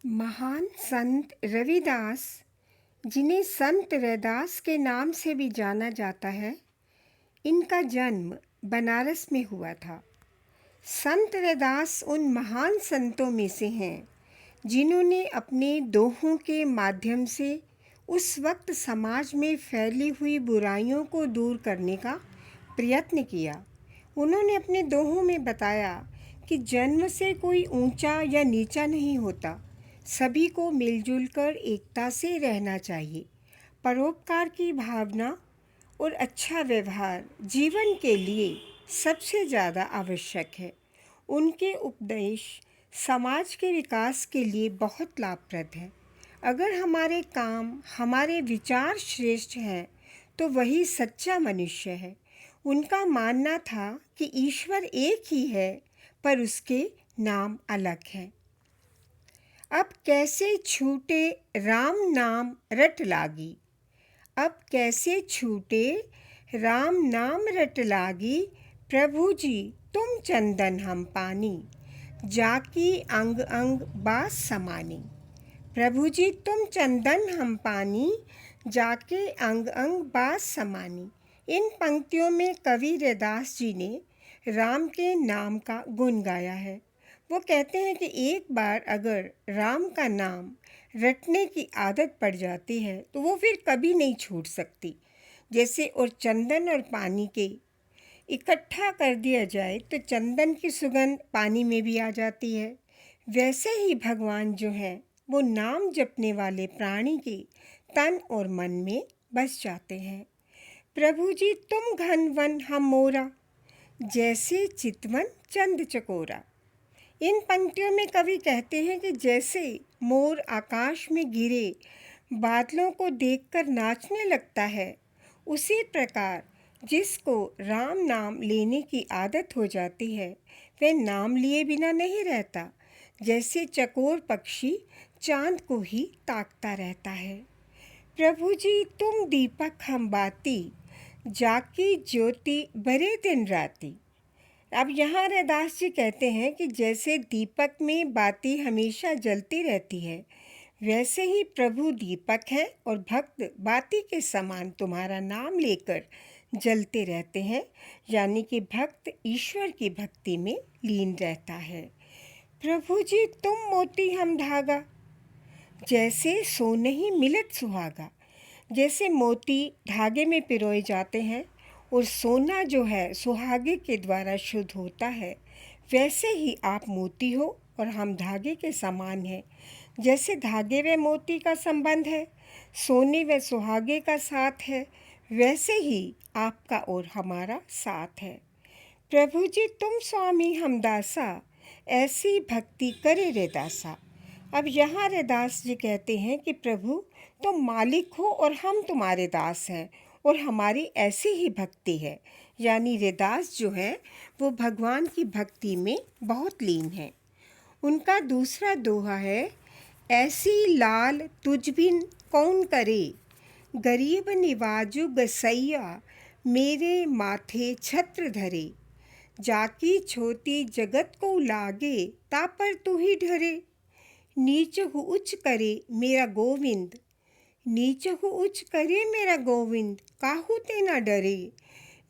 महान संत रविदास, जिन्हें संत रैदास के नाम से भी जाना जाता है, इनका जन्म बनारस में हुआ था। संत रैदास उन महान संतों में से हैं जिन्होंने अपने दोहों के माध्यम से उस वक्त समाज में फैली हुई बुराइयों को दूर करने का प्रयत्न किया। उन्होंने अपने दोहों में बताया कि जन्म से कोई ऊंचा या नीचा नहीं होता, सभी को मिलजुल कर एकता से रहना चाहिए। परोपकार की भावना और अच्छा व्यवहार जीवन के लिए सबसे ज़्यादा आवश्यक है। उनके उपदेश समाज के विकास के लिए बहुत लाभप्रद हैं। अगर हमारे काम, हमारे विचार श्रेष्ठ हैं तो वही सच्चा मनुष्य है। उनका मानना था कि ईश्वर एक ही है, पर उसके नाम अलग हैं। अब कैसे छूटे राम नाम रट लागी, अब कैसे छूटे राम नाम रट लागी, प्रभु जी तुम चंदन हम पानी, जाकी अंग अंग बास समानी। प्रभु जी तुम चंदन हम पानी, जाके अंग अंग बास समानी। इन पंक्तियों में कवि रैदास जी ने राम के नाम का गुण गाया है। वो कहते हैं कि एक बार अगर राम का नाम रटने की आदत पड़ जाती है तो वो फिर कभी नहीं छूट सकती। जैसे और चंदन और पानी के इकट्ठा कर दिया जाए तो चंदन की सुगंध पानी में भी आ जाती है, वैसे ही भगवान जो है वो नाम जपने वाले प्राणी के तन और मन में बस जाते हैं। प्रभु जी तुम घन वन हम मोरा, जैसे चितवन चंद चकोरा। इन पंक्तियों में कवि कहते हैं कि जैसे मोर आकाश में गिरे बादलों को देखकर नाचने लगता है, उसी प्रकार जिसको राम नाम लेने की आदत हो जाती है वह नाम लिए बिना नहीं रहता। जैसे चकोर पक्षी चांद को ही ताकता रहता है। प्रभु जी तुम दीपक हम बाती, जाकी ज्योति बरे दिन राती। अब यहाँ रैदास जी कहते हैं कि जैसे दीपक में बाती हमेशा जलती रहती है, वैसे ही प्रभु दीपक है और भक्त बाती के समान तुम्हारा नाम लेकर जलते रहते हैं। यानी कि भक्त ईश्वर की भक्ति में लीन रहता है। प्रभु जी तुम मोती हम धागा, जैसे सोनहि मिलत सुहागा। जैसे मोती धागे में पिरोए जाते हैं और सोना जो है सुहागे के द्वारा शुद्ध होता है, वैसे ही आप मोती हो और हम धागे के समान हैं। जैसे धागे व मोती का संबंध है, सोने व सुहागे का साथ है, वैसे ही आपका और हमारा साथ है। प्रभु जी तुम स्वामी हम दासा, ऐसी भक्ति करे रे दासा। अब यहाँ रैदास जी कहते हैं कि प्रभु तुम मालिक हो और हम तुम्हारे दास हैं और हमारी ऐसी ही भक्ति है। यानी रैदास जो है वो भगवान की भक्ति में बहुत लीन है। उनका दूसरा दोहा है, ऐसी लाल तुझ बिन कौन करे, गरीब निवाजु गसैया, मेरे माथे छत्र धरे। जाकी छोटी जगत को लागे, तापर तू ही ढरे। नीच हु उच्च करे मेरा गोविंद, नीच हु उच्च करे मेरा गोविंद, काहू ते न डरे।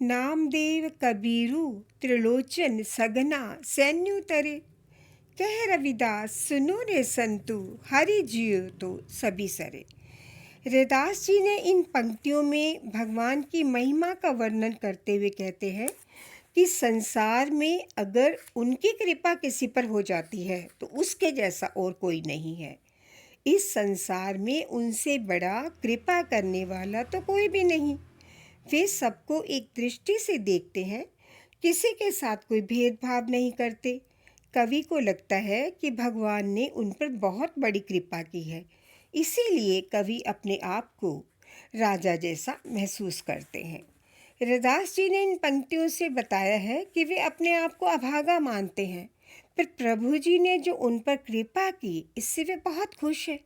नामदेव कबीरू त्रिलोचन सगना सैन्यु तरे। कह रविदास सुनो रे संतु, हरि जियो तो सभी सरे। रैदास जी ने इन पंक्तियों में भगवान की महिमा का वर्णन करते हुए कहते हैं कि संसार में अगर उनकी कृपा किसी पर हो जाती है तो उसके जैसा और कोई नहीं है। इस संसार में उनसे बड़ा कृपा करने वाला तो कोई भी नहीं। वे सबको एक दृष्टि से देखते हैं, किसी के साथ कोई भेदभाव नहीं करते। कवि को लगता है कि भगवान ने उन पर बहुत बड़ी कृपा की है, इसीलिए कवि अपने आप को राजा जैसा महसूस करते हैं। रैदास जी ने इन पंक्तियों से बताया है कि वे अपने आप को अभागा मानते हैं, पर प्रभु जी ने जो उन पर कृपा की इससे वे बहुत खुश हैं,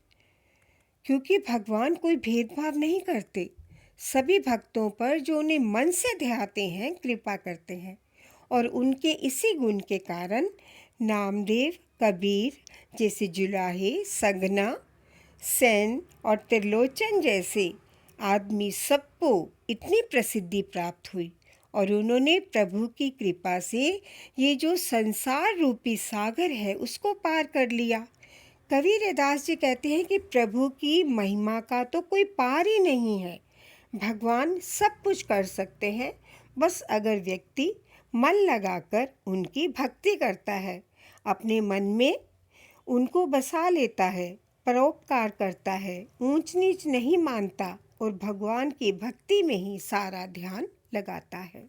क्योंकि भगवान कोई भेदभाव नहीं करते। सभी भक्तों पर जो उन्हें मन से ध्याते हैं कृपा करते हैं और उनके इसी गुण के कारण नामदेव कबीर जैसे जुलाहे, सगना, सेन और त्रिलोचन जैसे आदमी सबको इतनी प्रसिद्धि प्राप्त हुई और उन्होंने प्रभु की कृपा से ये जो संसार रूपी सागर है उसको पार कर लिया। कबीर रैदास जी कहते हैं कि प्रभु की महिमा का तो कोई पार ही नहीं है। भगवान सब कुछ कर सकते हैं, बस अगर व्यक्ति मन लगाकर उनकी भक्ति करता है, अपने मन में उनको बसा लेता है, परोपकार करता है, ऊंच नीच नहीं मानता और भगवान की भक्ति में ही सारा ध्यान लगाता है।